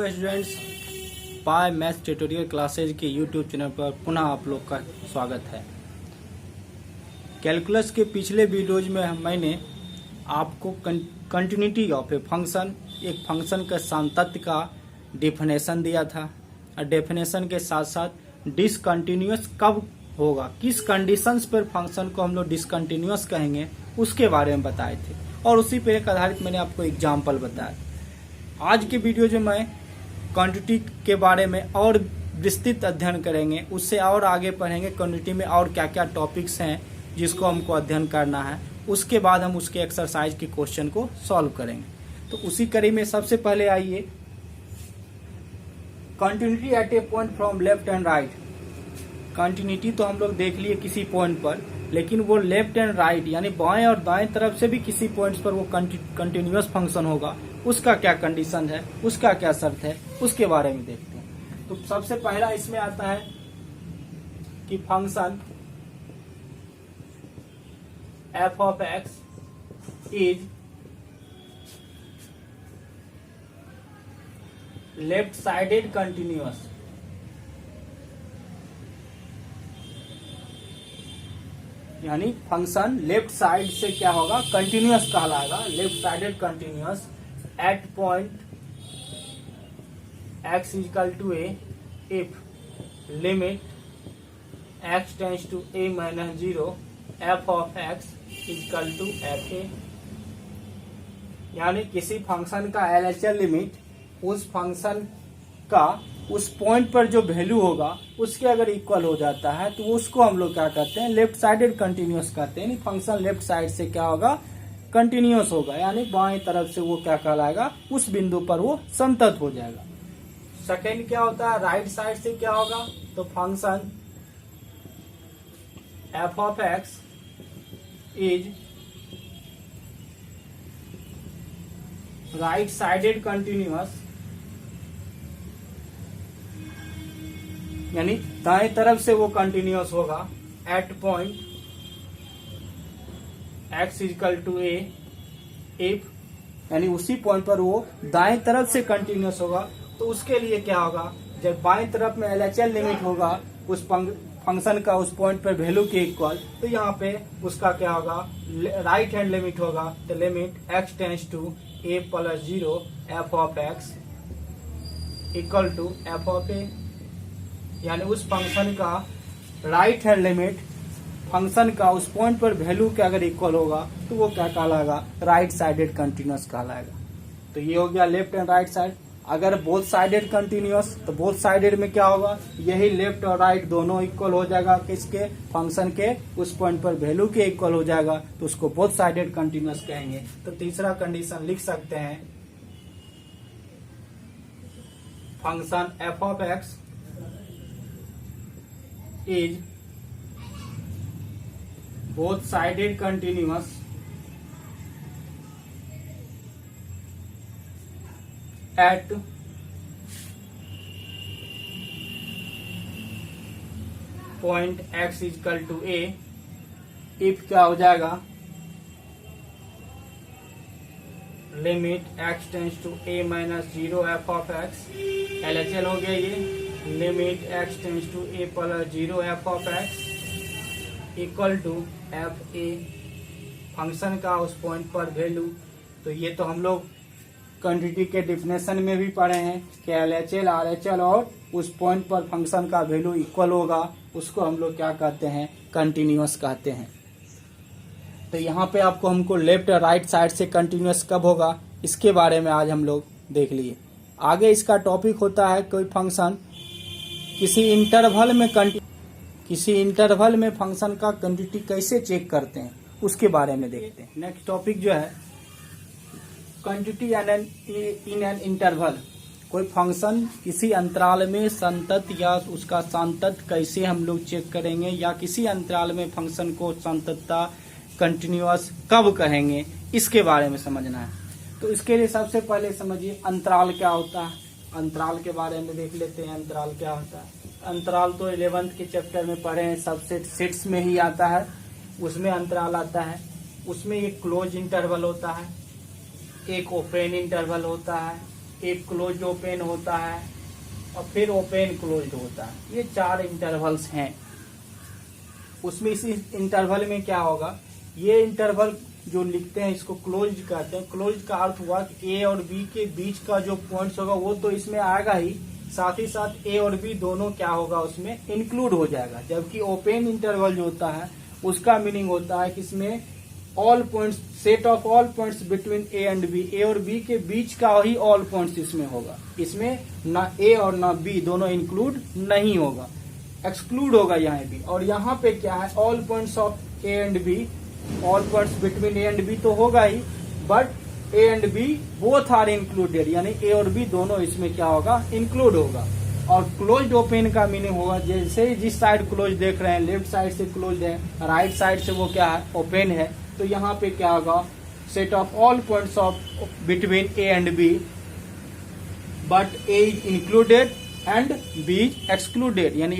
Hello students, पाई maths tutorial classes के YouTube channel पर पुनः आप लोग का स्वागत है। कैलकुलस के पिछले वीडियोज में मैंने आपको कंटिन्यूटी ऑफ ए फंक्शन, एक फंक्शन का सामतत्य का डेफिनेशन दिया था और डेफिनेशन के साथ साथ डिसकंटिन्यूअस कब होगा, किस कंडीशंस पर फंक्शन को हम लोग डिसकंटिन्यूअस कहेंगे उसके बारे में बताए थे और उसी पर एक आधारित मैंने आपको एग्जाम्पल बताया। आज के वीडियो जो मैं क्वांटिटी के बारे में और विस्तृत अध्ययन करेंगे, उससे और आगे पढ़ेंगे क्वांटिटी में और क्या क्या टॉपिक्स हैं जिसको हमको अध्ययन करना है। उसके बाद हम उसके एक्सरसाइज के क्वेश्चन को सॉल्व करेंगे। तो उसी कड़ी में सबसे पहले आइए, continuity at A point from left and right. Continuity तो हम लोग देख लिए किसी पॉइंट पर, लेकिन वो लेफ्ट एंड राइट यानी बाएं और दाएं तरफ से भी किसी पॉइंट्स पर वो कंटिन्यूअस फंक्शन होगा, उसका क्या कंडीशन है, उसका क्या शर्त है, उसके बारे में देखते हैं। तो सबसे पहला इसमें आता है कि function f of x is left sided continuous. यानी फंक्शन लेफ्ट साइड से क्या होगा, कंटिन्यूअस कहलाएगा, left sided continuous at point x equal to a if limit x tends to a minus 0 f of x equal to f a। यानी किसी function का LHS limit उस function का उस पॉइंट पर जो वैल्यू होगा उसके अगर इक्वल हो जाता है तो उसको हम लोग क्या कहते हैं, लेफ्ट साइडेड कंटिन्यूअस कहते हैं। फंक्शन लेफ्ट साइड से क्या होगा, कंटिन्यूअस होगा, यानी बाएं तरफ से वो क्या कहलाएगा, उस बिंदु पर वो संतत हो जाएगा। सेकेंड क्या होता है, राइट साइड से क्या होगा, तो function f of x is right sided continuous, यानी दाएं तरफ से वो कंटिन्यूअस होगा at point x equal to a if, यानी उसी पॉइंट पर वो दाएं तरफ से कंटिन्यूअस होगा। तो उसके लिए क्या होगा, जब बाएं तरफ में LHS लिमिट होगा उस फंक्शन का उस पॉइंट पर वैल्यू के इक्वल, तो यहाँ पे उसका क्या होगा, राइट हैंड लिमिट होगा। तो limit x tends to a plus 0 f of x equal to f of a। यानी उस फंक्शन का राइट हैंड लिमिट फंक्शन का उस पॉइंट पर वैल्यू के अगर इक्वल होगा तो वो क्या कहलाएगा, राइट साइडेड कंटिन्यूअस कहलाएगा। तो ये हो गया लेफ्ट एंड राइट साइड। अगर बोथ साइडेड कंटिन्यूअस, तो बोथ साइडेड में क्या होगा, यही लेफ्ट और राइट दोनों इक्वल हो जाएगा, किसके, फंक्शन के उस पॉइंट पर वैल्यू के इक्वल हो जाएगा, तो उसको बोथ साइडेड कंटिन्यूअस कहेंगे। तो तीसरा कंडीशन लिख सकते हैं, function f of x is both sided continuous at point x equal to a if क्या हो जाएगा, limit x tends to a minus 0 f of x, LHS हो गया ये, limit x tends to a plus 0 f of x equal to f a, function का उस point पर value. तो ये तो हम लोग क्वांटिटी के डिफिनेशन में भी पढ़े हैं कि LHS RHS और उस पॉइंट पर फंक्शन का वैल्यू इक्वल होगा, उसको हम लोग क्या कहते हैं, कंटिन्यूअस कहते हैं। तो यहाँ पे आपको हमको लेफ्ट और राइट साइड से कंटिन्यूअस कब होगा इसके बारे में आज हम लोग देख लिए। आगे इसका टॉपिक होता है, कोई फंक्शन किसी इंटरवल में फंक्शन का क्वांटिटी कैसे चेक करते हैं उसके बारे में देखते हैं। नेक्स्ट टॉपिक जो है क्वांटिटी इन एन इंटरवल। कोई फंक्शन किसी अंतराल में संतत या उसका सांतत कैसे हम लोग चेक करेंगे, या किसी अंतराल में फंक्शन को संततता कंटिन्यूअस कब कहेंगे, इसके बारे में समझना है। तो इसके लिए सबसे पहले समझिए अंतराल क्या होता है। अंतराल के बारे में देख लेते हैं, अंतराल क्या होता है। अंतराल तो 11th के चैप्टर में पढ़े हैं, सबसेट सेट्स में ही आता है, उसमें अंतराल आता है। उसमें एक क्लोज इंटरवल होता है, एक ओपन इंटरवल होता है, एक क्लोज ओपन होता है और फिर ओपन क्लोज होता है। ये 4 इंटरवल्स हैं। उसमें इसी इंटरवल में क्या होगा, ये इंटरवल जो लिखते हैं इसको क्लोज कहते हैं। क्लोज का अर्थ हुआ कि ए और बी के बीच का जो पॉइंट्स होगा वो तो इसमें आएगा ही, साथ ही साथ ए और बी दोनों क्या होगा उसमें इंक्लूड हो जाएगा। जबकि ओपन इंटरवल जो होता है उसका मीनिंग होता है कि इसमें all points, set of all points between A and B, A और बी के बीच का ही ऑल पॉइंट्स इसमें होगा। इसमें ना ए और ना बी दोनों इंक्लूड नहीं होगा, एक्सक्लूड होगा यहाँ भी। और यहाँ पे क्या है, all points of A and B, all points between A and B तो होगा ही, but A and B both are included, यानी ए और बी दोनों इसमें क्या होगा, इंक्लूड होगा। और क्लोज्ड ओपन का मीनिंग होगा जैसे जिस साइड क्लोज देख रहे हैं, लेफ्ट साइड से क्लोज है, राइट साइड से वो क्या है, ओपन है। तो यहाँ पे क्या होगा, set of all points of between A and b, but a is included and b is excluded, यानी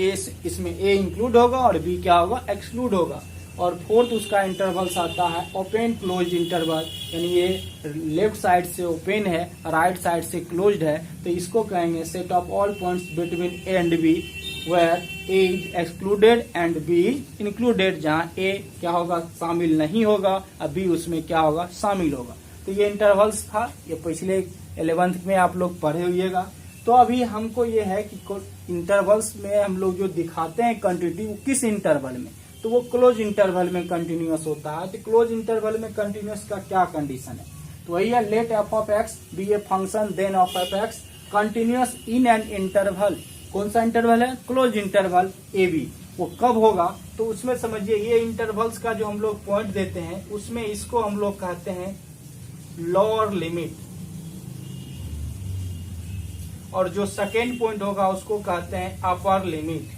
इसमें ए इंक्लूड होगा और बी क्या होगा, एक्सक्लूड होगा। और फोर्थ उसका इंटरवल्स आता है ओपन क्लोज इंटरवल, यानी ये लेफ्ट साइड से ओपन है, राइट साइड से क्लोज्ड है, तो इसको कहेंगे set of all points between A and b where a is excluded and b is included, जहाँ ए क्या होगा, शामिल नहीं होगा और बी उसमें क्या होगा, शामिल होगा। तो ये इंटरवल्स था, ये पिछले 11th में आप लोग पढ़े हुएगा। तो अभी हमको ये है कि इंटरवल्स में हम लोग जो दिखाते हैं क्वांटिटी वो किस इंटरवल में, तो वो क्लोज इंटरवल में कंटिन्यूअस होता है। तो क्लोज इंटरवल में कंटिन्यूअस का क्या कंडीशन है, तो वही है let f of x be a function then of f x continuous in an interval. कौन सा इंटरवल है, क्लोज इंटरवल ए बी। वो कब होगा, तो उसमें समझिए ये इंटरवल्स का जो हम लोग पॉइंट देते हैं उसमें इसको हम लोग कहते हैं लोअर लिमिट, और जो सेकेंड पॉइंट होगा उसको कहते हैं अपर लिमिट।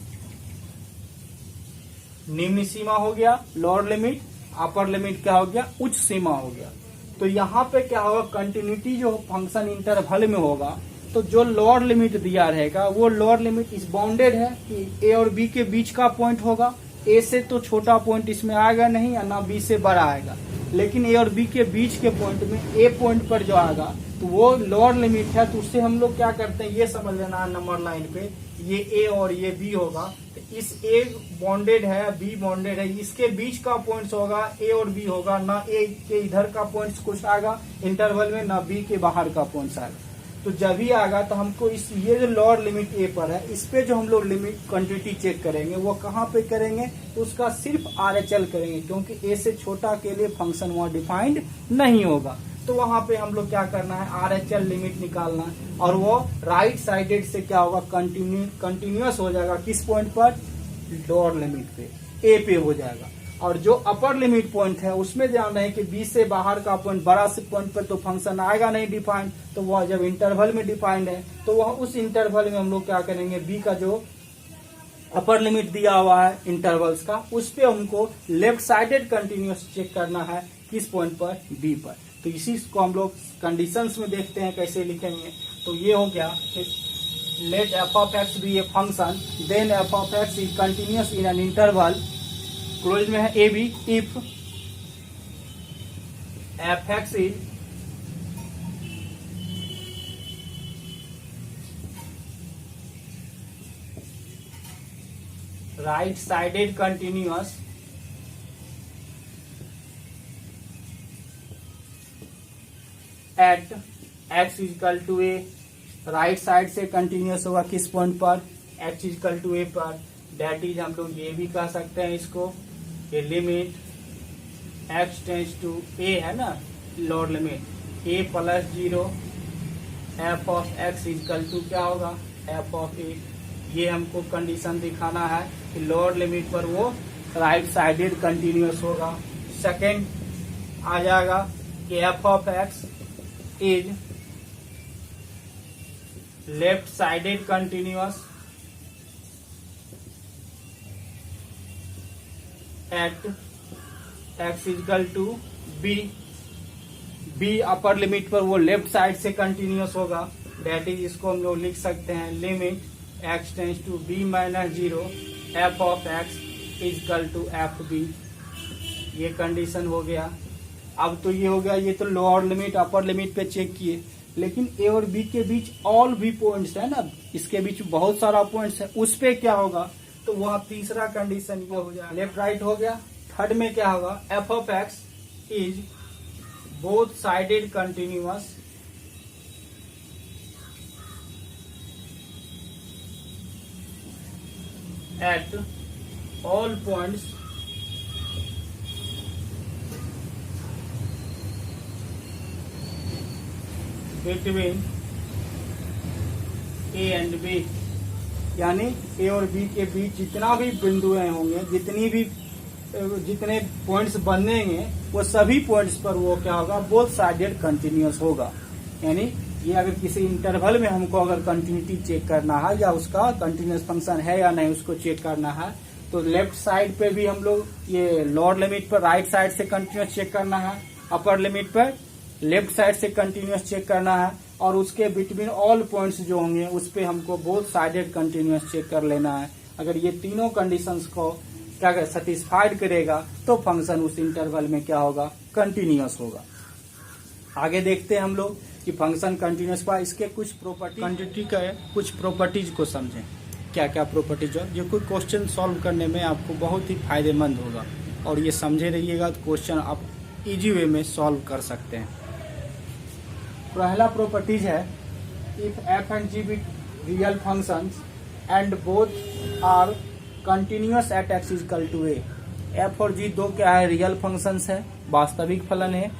निम्न सीमा हो गया लोअर लिमिट, अपर लिमिट क्या हो गया, उच्च सीमा हो गया। तो यहाँ पे क्या होगा, कंटिन्यूटी जो फंक्शन इंटरवल में होगा, तो जो लोअर लिमिट दिया रहेगा वो लोअर लिमिट इस बाउंडेड है कि ए और बी के बीच का पॉइंट होगा। ए से तो छोटा पॉइंट इसमें आएगा नहीं, या ना बी से बड़ा आएगा, लेकिन ए और बी के बीच के पॉइंट में ए पॉइंट पर जो आएगा तो वो लोअर लिमिट है। तो उससे हम लोग क्या करते हैं, ये समझ लेना है नंबर लाइन पे, ये ए और ये बी होगा। तो इस ए बॉन्डेड है, बी बॉन्डेड है, इसके बीच का पॉइंट्स होगा ए और बी होगा, ना ए के इधर का पॉइंट्स कुछ आएगा इंटरवल में, ना बी के बाहर का पॉइंट्स आएगा। तो जब ही आएगा तो हमको इस ये जो लोअर लिमिट ए पर है इस पे जो हम लोग लिमिट क्वांटिटी चेक करेंगे वो कहाँ पे करेंगे, तो उसका सिर्फ RHL करेंगे, क्योंकि ए से छोटा के लिए फंक्शन वहाँ डिफाइंड नहीं होगा। तो वहां पे हम लोग क्या करना है, RHL लिमिट निकालना है, और वो राइट साइडेड से क्या होगा, कंटिन्यूअस हो जाएगा। किस पॉइंट पर, लोअर लिमिट पे, ए पे हो जाएगा। और जो अपर लिमिट पॉइंट है उसमें ध्यान रहे कि बी से बाहर का पॉइंट, बड़ा से पॉइंट पर तो फंक्शन आएगा नहीं डिफाइंड, तो वह जब इंटरवल में डिफाइंड है तो वह उस इंटरवल में हम लोग क्या करेंगे, बी का जो अपर लिमिट दिया हुआ है इंटरवल्स का, उस पे हमको लेफ्ट साइडेड कंटिन्यूअस चेक करना है। किस पॉइंट पर, बी पर। तो इसी को हम लोग कंडीशंस में देखते हैं कैसे लिखेंगे। तो ये हो गया, let f of x be a function then f of x is continuous in an interval, close में है a b, if f x is right sided continuous at x equal to a, right side से continuous होगा किस point पर, x equal to ए पर। Date is हम लोग ये भी कह सकते हैं इसको, ये limit x tends to a है ना, lower limit a plus 0 f of x equal to क्या होगा, एफ ऑफ ए। ये हमको कंडीशन दिखाना है कि लोअर लिमिट पर वो राइट साइडेड कंटिन्यूअस होगा। सेकेंड आ जाएगा कि f of x is left sided continuous at x equal to b, b upper limit पर वो लेफ्ट साइड से कंटिन्यूअस होगा। डेट इज इसको हम लोग लिख सकते हैं limit x tends to b minus 0 f of x equal to f b. ये कंडीशन हो गया। अब तो ये हो गया, ये तो लोअर लिमिट अपर लिमिट पे चेक किए। लेकिन ए और बी के बीच ऑल भी पॉइंट्स है ना, इसके बीच बहुत सारा पॉइंट्स है, उस पे क्या होगा, तो वहां तीसरा कंडीशन ये हो जाएगा, लेफ्ट राइट हो गया। थर्ड में क्या होगा, f of x is both sided continuous at all points between A and b, यानी ए और बी के बीच जितना भी बिंदुएं होंगे, जितने पॉइंट्स बनेंगे, वो सभी पॉइंट्स पर वो क्या होगा, बोथ साइडेड कंटिन्यूअस होगा। यानी ये अगर किसी इंटरवल में हमको अगर कंटिन्यूटी चेक करना है या उसका कंटिन्यूअस फंक्शन है या नहीं उसको चेक करना है, तो लेफ्ट साइड पे भी हम लोग ये लोअर लिमिट पर राइट साइड से कंटिन्यूअस चेक करना है, अपर लिमिट पर लेफ्ट साइड से कंटिन्यूअस चेक करना है, और उसके बिटवीन ऑल पॉइंट्स जो होंगे उस पे हमको बोथ साइडेड कंटिन्यूअस चेक कर लेना है। अगर ये तीनों कंडीशंस को क्या कर सेटिस्फाइड करेगा तो फंक्शन उस इंटरवल में क्या होगा, कंटिन्यूअस होगा। आगे देखते हैं हम लोग कि फंक्शन कंटिन्यूअस का इसके कुछ प्रॉपर्टी क्वांटिटी का कुछ प्रॉपर्टीज को समझें, क्या क्या प्रॉपर्टीज है जो कोई क्वेश्चन सॉल्व करने में आपको बहुत ही फायदेमंद होगा, और ये समझे रहिएगा तो क्वेश्चन आप इजी वे में सॉल्व कर सकते हैं। पहला प्रॉपर्टीज है, if f and g be real functions and both are continuous at x equal to a. F और जी दो क्या है, रियल फंक्शंस है, वास्तविक फलन है,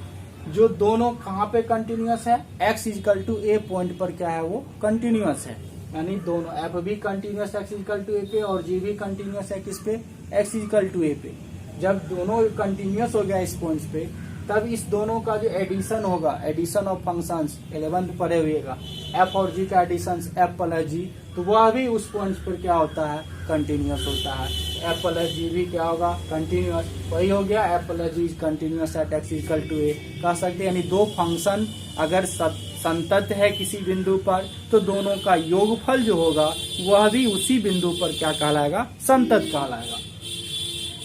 जो दोनों कहाँ पे कंटिन्यूअस है, x equal to a point पर क्या है, वो कंटिन्यूअस है। यानी दोनों एफ भी कंटिन्यूअस एक्स इक्वल टू ए पे और जी भी कंटिन्यूअस है किस पे, एक्स इक्वल टू ए पे। जब दोनों कंटिन्यूअस हो गया इस पॉइंट पे, तब इस दोनों का जो एडिशन होगा, एडिशन ऑफ फंक्शंस 11th पढ़े हुएगा, एफ और जी का एडिशन एफ प्लस जी, तो वह भी उस पॉइंट पर क्या होता है, कंटिन्यूअस होता है। एफ प्लस जी भी क्या होगा, कंटिन्यूअस, वही हो गया F plus G continuous at x equal to A कह सकते हैं। यानी दो फंक्शन अगर संतत है किसी बिंदु पर, तो दोनों का योगफल जो होगा वह भी उसी बिंदु पर क्या कहलाएगा, संतत कहलाएगा।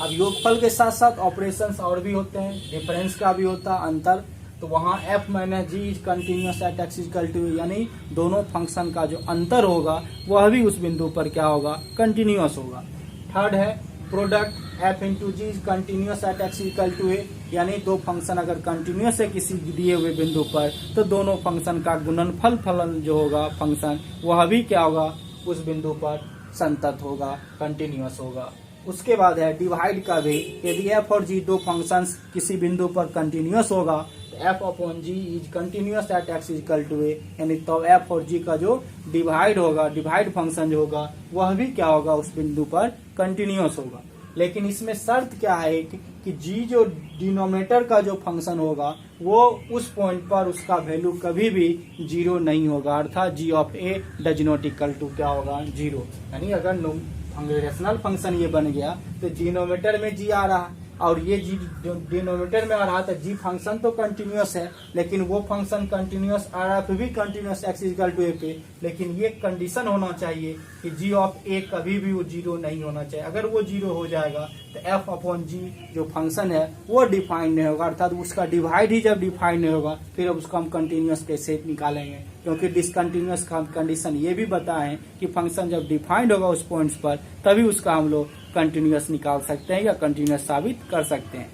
अब योगफल के साथ साथ ऑपरेशंस और भी होते हैं, डिफरेंस का भी होता है अंतर, तो वहाँ f minus g is continuous at x equal to, यानी दोनों फंक्शन का जो अंतर होगा वह भी उस बिंदु पर क्या होगा, कंटिन्यूअस होगा। थर्ड है product f into G is continuous at x equal to A, यानी दो फंक्शन अगर कंटिन्यूअस है किसी दिए हुए बिंदु पर, तो दोनों फंक्शन का गुणनफल फलन जो होगा फंक्शन, वह भी क्या होगा, उस बिंदु पर संतत होगा, कंटिन्यूअस होगा। उसके बाद है डिवाइड का भी, यदि एफ और जी दो फंक्शंस किसी बिंदु पर कंटिन्यूअस होगा, तो F upon G is continuous at x equal to A, यानी तो एफ और जी का जो डिवाइड होगा, डिवाइड फंक्शन जो होगा वह भी क्या होगा, उस बिंदु पर कंटिन्यूअस होगा। लेकिन इसमें शर्त क्या है कि जी जो डिनोमिनेटर का जो फंक्शन होगा वो उस पॉइंट पर उसका वैल्यू कभी भी जीरो नहीं होगा, अर्थात G of A does not equal to क्या होगा, जीरो। यानी अगर रेशनल फंक्शन ये बन गया तो डिनोमिनेटर में जी आ रहा और ये जी डिनोमिनेटर में आ रहा, तो जी फंक्शन तो कंटिन्यूअस है, लेकिन वो फंक्शन कंटिन्यूअस आ रहा है भी कंटिन्यूअस एक्स इक्वल टू ए पे, लेकिन ये कंडीशन होना चाहिए कि जी ऑफ ए कभी भी वो जीरो नहीं होना चाहिए। अगर वो जीरो हो जाएगा तो एफ अपॉन जी जो फंक्शन है वो डिफाइंड नहीं होगा, अर्थात उसका डिवाइड ही जब डिफाइंड नहीं होगा फिर अब उसको हम कंटिन्यूअस कैसे निकालेंगे, क्योंकि डिसकंटिन्यूअस कंडीशन ये भी बताएं कि फंक्शन जब डिफाइंड होगा उस पॉइंट्स पर तभी उसका हम लोग कंटिन्यूअस निकाल सकते हैं या कंटिन्यूअस साबित कर सकते हैं।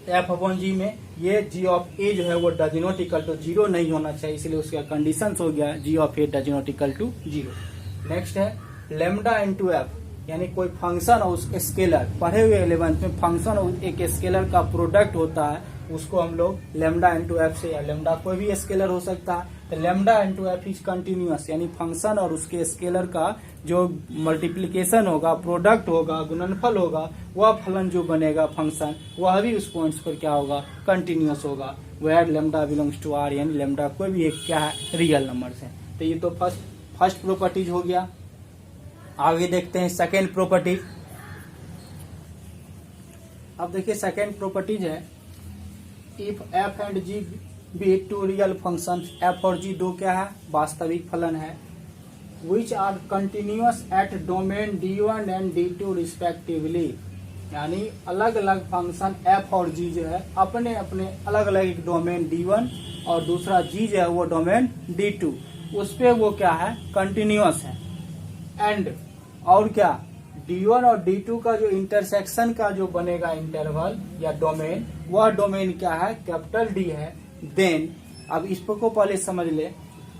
एफ अपॉन जी में ये जी ऑफ ए जो है वो does not equal to zero नहीं होना चाहिए, इसलिए उसका कंडीशन हो गया G of A does not equal to zero. Next है लेमडा इंटू एफ, यानी कोई फंक्शन और उसके स्केलर, पढ़े हुए 11th में फंक्शन और एक स्केलर का प्रोडक्ट होता है, उसको हम लोग लेमडा इंटू एफ से, या लेमडा कोई भी स्केलर हो सकता है, तो lambda into F is continuous, यानी फंक्शन और उसके स्केलर का जो मल्टीप्लीकेशन होगा, प्रोडक्ट होगा, गुणनफल होगा, वह फलन जो बनेगा फंक्शन वह भी उस पॉइंट्स पर क्या होगा, कंटिन्यूअस होगा। Where lambda belongs to R, यानी लेमडा कोई भी एक क्या है, रियल नंबर है। तो ये तो फर्स्ट प्रॉपर्टीज हो गया। आगे देखते हैं सेकेंड प्रॉपर्टी। अब देखिए सेकेंड प्रॉपर्टीज है, if f and g be two real function, f और जी दो क्या है, वास्तविक फलन है, which are continuous at domain D1 and D2 respectively, यानी अलग अलग फंक्शन एफ और जी जो है अपने अपने अलग अलग, एक डोमेन D1 और दूसरा जी जो है वो डोमेन D2, उस पे वो क्या है, कंटिन्यूअस है। एंड और क्या, D1 और D2 का जो इंटरसेक्शन का जो बनेगा इंटरवल या डोमेन, वह डोमेन क्या है, कैपिटल D है। देन अब इसको पहले समझ ले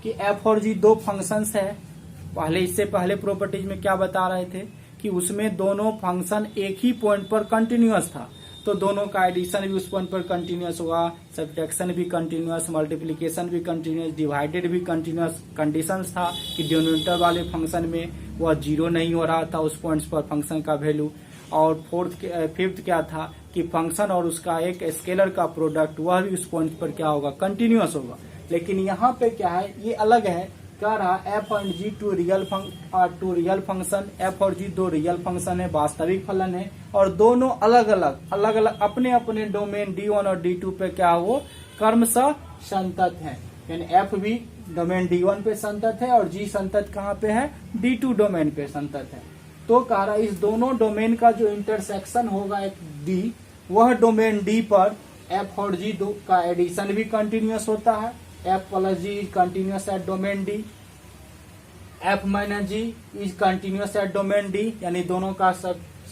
कि एफ और जी दो फंक्शंस है। पहले इससे पहले प्रॉपर्टीज में क्या बता रहे थे कि उसमें दोनों फंक्शन एक ही पॉइंट पर कंटिन्यूअस था, तो दोनों का एडिशन भी उस पॉइंट पर कंटिन्यूअस होगा, सब्ट्रैक्शन भी कंटिन्यूअस, मल्टीप्लिकेशन भी कंटिन्यूअस, डिवाइडेड भी कंटिन्यूअस। कंडीशंस था कि डिनोमिनेटर वाले फंक्शन में वह 0 नहीं हो रहा था उस पॉइंट्स पर फंक्शन का वैल्यू। और फिफ्थ क्या था कि फंक्शन और उसका एक स्केलर का प्रोडक्ट वह भी उस पॉइंट पर क्या होगा, कंटिन्यूअस होगा। लेकिन यहाँ पे क्या है, ये अलग है, कह रहा f and g two real function, f और जी दो रियल फंक्शन है, वास्तविक फलन है, और दोनों अलग अलग अपने अपने डोमेन D1 और D2 पे क्या हो, क्रमशः संतत है। यानी एफ भी डोमेन D1 पे संतत है और जी संतत कहाँ पे है, D2 डोमेन पे संतत है। तो कह रहा इस दोनों डोमेन का जो इंटरसेक्शन होगा एक D, वह डोमेन D पर एफ और जी दो का एडिशन भी कंटिन्यूअस होता है। F plus g is continuous at domain D, f minus g is continuous at domain D, यानी दोनों का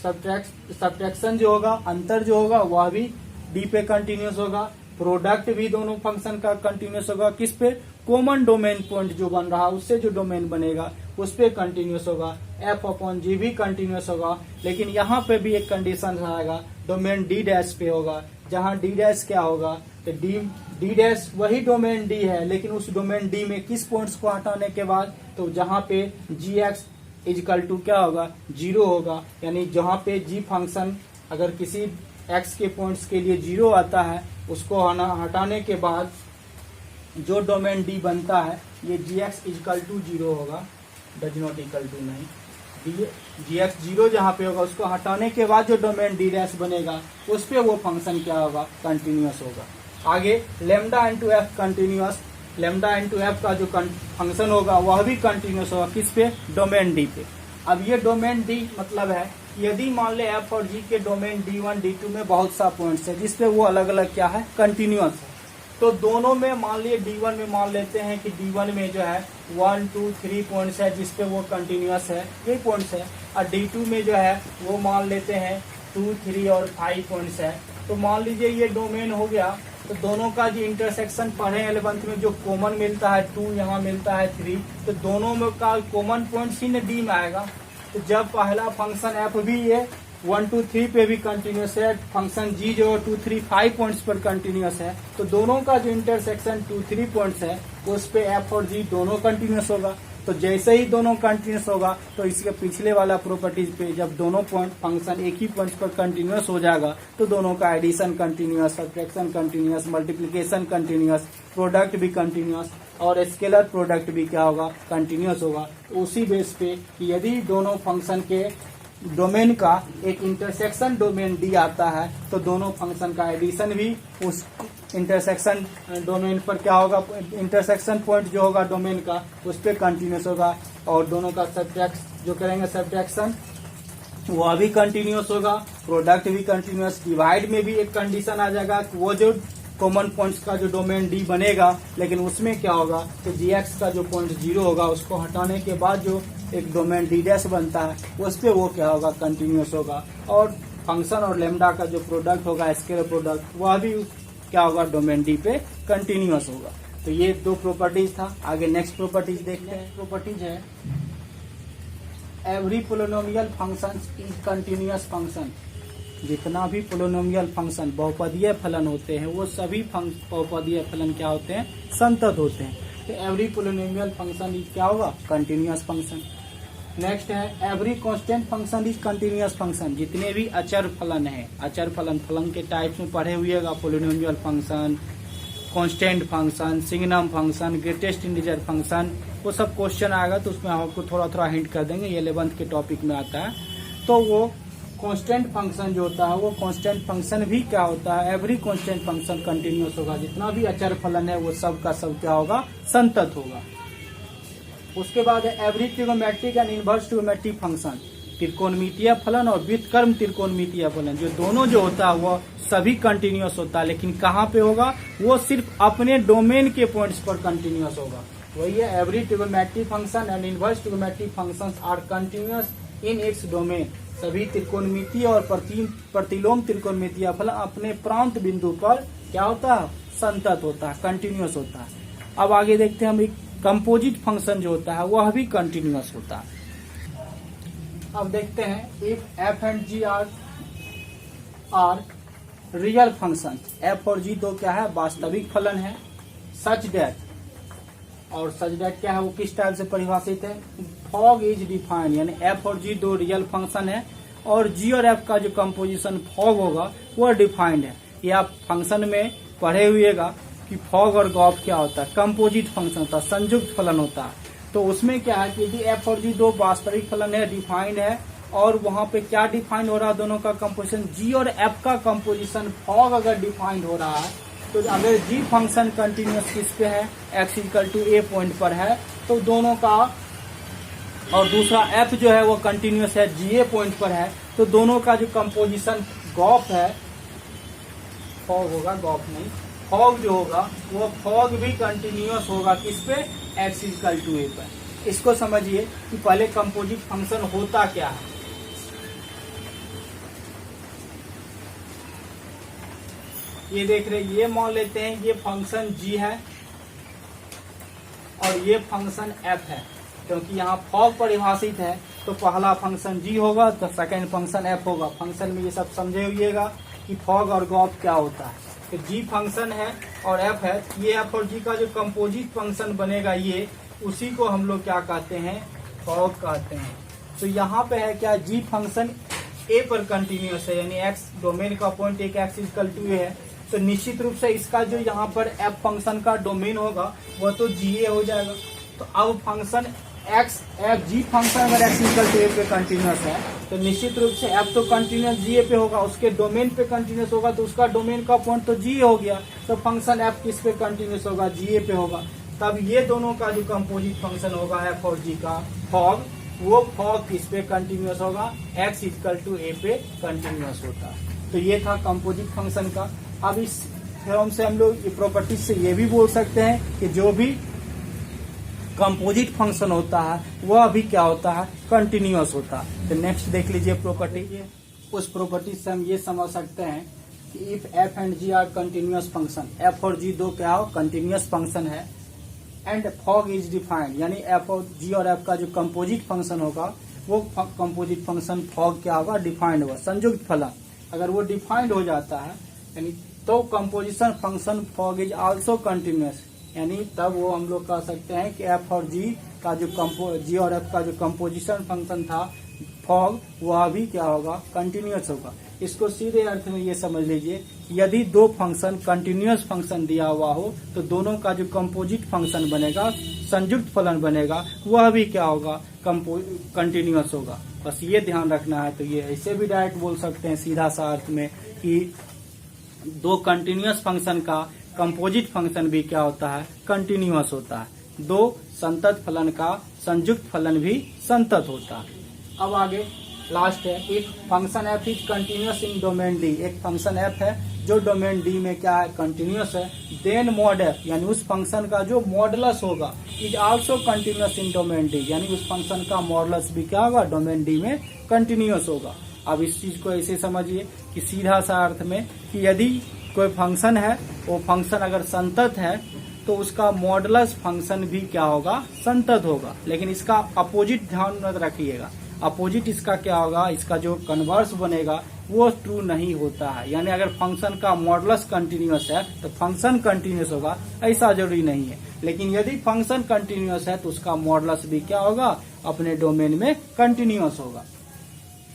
सब्ट्रैक्शन जो होगा, अंतर जो होगा वह भी D पे कंटिन्यूअस होगा। प्रोडक्ट भी दोनों फंक्शन का कंटिन्यूअस होगा, किस पे, कॉमन डोमेन पॉइंट जो बन रहा उससे जो डोमेन बनेगा उस पे कंटिन्यूअस होगा। एफ अपॉन जी भी कंटिन्यूअस होगा, लेकिन यहाँ पे भी एक कंडीशन आएगा, डोमेन D डैश पे होगा, जहाँ D डैश क्या होगा, तो D डैश वही डोमेन D है, लेकिन उस डोमेन D में किस पॉइंट्स को हटाने के बाद, तो जहाँ पे gx इजकल टू क्या होगा, 0 होगा। यानी जहाँ पे g फंक्शन अगर किसी x के पॉइंट्स के लिए 0 आता है, उसको हटाने के बाद जो डोमेन D बनता है ये gx इजकल टू 0 होगा, डज नॉट इक्वल टू नहीं, gx 0 जहाँ पे होगा उसको हटाने के बाद जो डोमेन D डैश बनेगा उस पे वो फंक्शन क्या होगा, कंटिन्यूअस होगा। आगे lambda into F continuous, lambda into F का जो फंक्शन होगा वह भी कंटिन्यूअस होगा, किस पे, डोमेन D पे। अब ये डोमेन D मतलब है यदि मान ले एफ और जी के डोमेन D1 D2 में बहुत सा पॉइंट्स है जिसपे वो अलग अलग क्या है, कंटिन्यूअस है, तो दोनों में मान लिए D1 में मान लेते हैं कि D1 में जो है 1 2 3 पॉइंट्स है जिसपे वो कंटिन्यूअस है, ये पॉइंट्स है, और D2 में जो है वो मान लेते हैं 2 3 और 5 पॉइंट्स है। तो मान लीजिए ये डोमेन हो गया, तो दोनों का जो इंटरसेक्शन पढ़े 11th में जो कॉमन मिलता है 2, यहाँ मिलता है 3, तो दोनों में का कॉमन पॉइंट ही D में आएगा। तो जब पहला फंक्शन एफ भी ये 1 2 3 पे भी कंटिन्यूअस है, फंक्शन जी जो 2 3 5 पॉइंट्स पर कंटिन्यूअस है, तो दोनों का जो इंटरसेक्शन 2 3 पॉइंट्स है उस पे एफ और जी दोनों कंटिन्यूअस होगा। तो जैसे ही दोनों कंटिन्यूअस होगा तो इसके पिछले वाला प्रॉपर्टीज पे जब दोनों पॉइंट फंक्शन एक ही पॉइंट पर कंटिन्यूअस हो जाएगा तो दोनों का addition continuous, subtraction continuous, multiplication continuous, product भी कंटिन्यूअस और स्केलर प्रोडक्ट भी क्या होगा, कंटिन्यूअस होगा। तो उसी बेस पे कि यदि दोनों फंक्शन के डोमेन का एक इंटरसेक्शन डोमेन D आता है तो दोनों फंक्शन का एडिशन भी उस इंटरसेक्शन डोमेन पर क्या होगा, इंटरसेक्शन पॉइंट जो होगा डोमेन का उस पर कंटिन्यूस होगा, और दोनों का सब्ट्रैक्ट जो करेंगे सब्ट्रैक्शन वह भी कंटिन्यूस होगा, प्रोडक्ट भी कंटिन्यूस। डिवाइड में भी एक कंडीशन आ जाएगा कि वो जो कॉमन पॉइंट्स का जो डोमेन D बनेगा, लेकिन उसमें क्या होगा तो gx का जो पॉइंट 0 होगा उसको हटाने के बाद जो एक डोमेन D डैश बनता है उस पे वो क्या होगा, कंटिन्यूस होगा। और फंक्शन और लेमडा का जो प्रोडक्ट होगा, स्केलर प्रोडक्ट, वह भी क्या होगा, डोमेन D पे कंटिन्यूस होगा। तो ये दो प्रॉपर्टीज था। आगे नेक्स्ट प्रॉपर्टीज देखते हैं। प्रॉपर्टीज है every polynomial function is continuous function. जितना भी पोलिनोमियल फंक्शन बहुपदीय फलन होते हैं वो सभी बहुपदीय फलन क्या होते हैं, संतत होते हैं। तो एवरी पोलिनोमियल फंक्शन इज क्या होगा, कंटिन्यूअस फंक्शन। नेक्स्ट है every constant function is continuous function. जितने भी अचर फलन है, अचर फलन के टाइप्स में पढ़े हुएगा, polynomial function, constant function, signum function, greatest integer function, वो सब क्वेश्चन आएगा तो उसमें हम आपको थोड़ा थोड़ा हिंट कर देंगे, ये 11th के टॉपिक में आता है। तो वो कांस्टेंट फंक्शन जो होता है वो कांस्टेंट फंक्शन भी क्या होता है, एवरी कांस्टेंट फंक्शन कंटिन्यूअस होगा। जितना भी अचर फलन है वो सब का सब क्या होगा, संतत होगा। उसके बाद है every trigonometric and inverse trigonometric function. त्रिकोणमितीय फलन और व्युत्क्रम त्रिकोणमितीय फलन जो दोनों जो होता है वो सभी कंटिन्यूअस होता है, लेकिन कहाँ पे होगा, वो सिर्फ अपने डोमेन के पॉइंट्स पर कंटिन्यूअस होगा। वही है, every trigonometric function and inverse trigonometric functions are continuous in its domain. सभी त्रिकोणमितीय और प्रतिलोम त्रिकोणमितीय फलन अपने प्रांत बिंदु पर क्या होता है, संतत होता है, कंटिन्यूअस होता है। अब आगे देखते हैं हम, एक कंपोजिट फंक्शन जो होता है वह भी कंटिन्यूअस होता है। अब देखते हैं, if f and g are real function, f और जी दो क्या है, वास्तविक फलन है, सच डेट, और सच डेट क्या है, वो किस टाइप से परिभाषित है, फॉग इज डिफाइंड, यानी एफ और जी दो रियल फंक्शन है और जी और एफ का जो कंपोजिशन फॉग होगा वो डिफाइंड है। ये आप फंक्शन में पढ़े हुएगा कि फॉग और गॉफ क्या होता है, कंपोजिट फंक्शन होता है, संयुक्त फलन होता है। तो उसमें क्या है कि यदि एफ और जी दो वास्तविक फलन है, डिफाइंड है, और वहां पे क्या डिफाइंड हो रहा है, दोनों का कंपोजिशन, जी और एफ का कंपोजिशन फॉग अगर डिफाइंड हो रहा है, तो अगर जी फंक्शन कंटिन्यूअस किस पे है, x equal to a point पर है, तो दोनों का, और दूसरा एफ जो है वो कंटिन्यूअस है, जी ए पॉइंट पर है, तो दोनों का जो कंपोजिशन गॉफ है, फॉग होगा, गॉफ नहीं, फॉग जो होगा वो फॉग भी कंटिन्यूअस होगा किस पे, एक्स इक्वल टू ए पर। इसको समझिए कि पहले कंपोजिट फंक्शन होता क्या है। ये देख रहे, ये मान लेते हैं ये फंक्शन जी है और ये फंक्शन एफ है, क्योंकि यहाँ फॉग परिभाषित है तो पहला फंक्शन जी होगा तो सेकंड फंक्शन एफ होगा। फंक्शन में ये सब समझे हुएगा कि फॉग और गॉफ क्या होता है। तो जी फंक्शन है और एफ है, ये एफ और जी का जो कंपोजिट फंक्शन बनेगा ये, उसी को हम लोग क्या कहते हैं, फॉग कहते हैं। तो यहाँ पे है क्या, जी फंक्शन ए पर कंटिन्यूअस है, यानी एक्स डोमेन का पॉइंट एक एक्स इक्वल टू ए है, तो निश्चित रूप से इसका जो यहाँ पर एफ फंक्शन का डोमेन होगा वह तो जी ए हो जाएगा। तो अब function x F G function अगर एक्स इक्वल टू ए पे कंटिन्यूअस है तो निश्चित रूप से एफ तो कंटिन्यूअस जी ए पे होगा, उसके डोमेन पे कंटिन्यूअस होगा, तो उसका डोमेन का पॉइंट तो जी ए हो गया, तो फंक्शन एफ किस पे कंटिन्यूअस होगा, जी ए पे होगा। तब ये दोनों का जो कंपोजिट फंक्शन होगा एफ और जी का फॉग, वो फॉग किस पे कंटिन्यूअस होगा, एक्स इक्वल टू ए पे कंटिन्यूअस होता है। तो ये था कंपोजिट फंक्शन का। अब इस थ्योरम से हम लोग प्रॉपर्टीज से ये भी बोल सकते हैं कि जो भी कंपोजिट फंक्शन होता है वह भी क्या होता है, कंटिन्यूअस होता है। तो नेक्स्ट देख लीजिए प्रॉपर्टी। उस प्रॉपर्टी से हम ये समझ सकते हैं कि if f and g are continuous function, f और जी दो क्या हो, कंटिन्यूअस फंक्शन है, एंड फॉग इज डिफाइंड, यानी एफ और जी और एफ का जो कंपोजिट फंक्शन होगा वो कंपोजिट फंक्शन फॉग क्या होगा, डिफाइंड होगा, संयुक्त फलन। अगर वो डिफाइंड हो जाता है यानी तो composition function fog is also continuous, यानी तब वो हम लोग कह सकते हैं कि एफ और जी का जो जी और एफ का जो कंपोजिशन फंक्शन था फॉग, वह भी क्या होगा, कंटिन्यूअस होगा। इसको सीधे अर्थ में ये समझ लीजिए, यदि दो फंक्शन कंटिन्यूअस फंक्शन दिया हुआ हो तो दोनों का जो कंपोजिट फंक्शन बनेगा, संयुक्त फलन बनेगा, वह भी क्या होगा, कंटिन्यूअस होगा। बस ये ध्यान रखना है। तो ये ऐसे भी डायरेक्ट बोल सकते हैं सीधा सा अर्थ में कि दो कंटिन्यूअस फंक्शन का कंपोजिट फंक्शन भी क्या होता है, कंटिन्यूअस होता है। दो संतत फलन का संयुक्त फलन भी संतत होता है। अब आगे लास्ट है, if function F is continuous in domain D, एक फंक्शन एफ है जो डोमेन डी में क्या है, कंटिन्यूअस है, देन मॉड एफ, यानी उस फंक्शन का जो मॉडुलस होगा is also continuous in domain D, यानी उस फंक्शन का मॉडुलस भी क्या होगा, डोमेन डी में कंटिन्यूअस होगा। अब इस चीज को ऐसे समझिए कि सीधा सा अर्थ में कि यदि कोई फंक्शन है, वो फंक्शन अगर संतत है तो उसका मॉडुलस फंक्शन भी क्या होगा, संतत होगा। लेकिन इसका अपोजिट ध्यान में रखिएगा, अपोजिट इसका क्या होगा, इसका जो कन्वर्स बनेगा वो ट्रू नहीं होता है। यानी अगर फंक्शन का मॉडुलस कंटिन्यूअस है तो फंक्शन कंटिन्यूअस होगा, ऐसा जरूरी नहीं है। लेकिन यदि फंक्शन कंटिन्यूअस है तो उसका मॉडुलस भी क्या होगा, अपने डोमेन में कंटिन्यूअस होगा।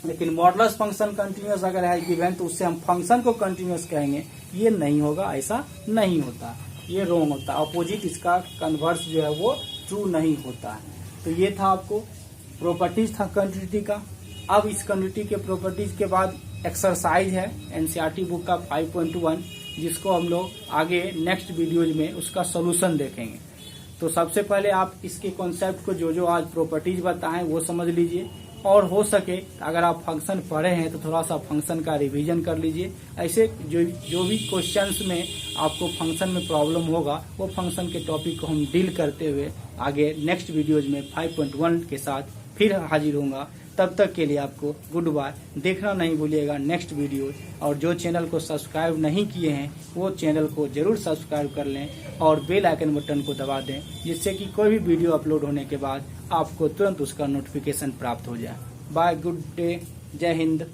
लेकिन मॉडुलस फंक्शन कंटिन्यूअस अगर है गिवन तो उससे हम फंक्शन को कंटिन्यूअस कहेंगे, ये नहीं होगा, ऐसा नहीं होता, ये रॉन्ग होता है। अपोजिट इसका कन्वर्स जो है वो ट्रू नहीं होता है। तो ये था आपको प्रॉपर्टीज था कंटिन्यूटी का। अब इस कंटिन्यूटी के प्रॉपर्टीज के बाद एक्सरसाइज है एनसीईआरटी बुक का 5.1, जिसको हम लोग आगे नेक्स्ट वीडियोज में उसका सोल्यूशन देखेंगे। तो सबसे पहले आप इसके कॉन्सेप्ट को जो आज प्रॉपर्टीज बताएं वो समझ लीजिए। और हो सके अगर आप फंक्शन पढ़े हैं तो थोड़ा सा फंक्शन का रिवीजन कर लीजिए। ऐसे जो भी क्वेश्चंस में आपको फंक्शन में प्रॉब्लम होगा वो फंक्शन के टॉपिक को हम डील करते हुए आगे नेक्स्ट वीडियोज में 5.1 के साथ फिर हाजिर होऊंगा। तब तक के लिए आपको गुड बाय। देखना नहीं भूलिएगा नेक्स्ट वीडियो, और जो चैनल को सब्सक्राइब नहीं किए हैं वो चैनल को जरूर सब्सक्राइब कर लें और बेल आइकन बटन को दबा दें, जिससे कि कोई भी वीडियो अपलोड होने के बाद आपको तुरंत उसका नोटिफिकेशन प्राप्त हो जाए। बाय, गुड डे, जय हिंद।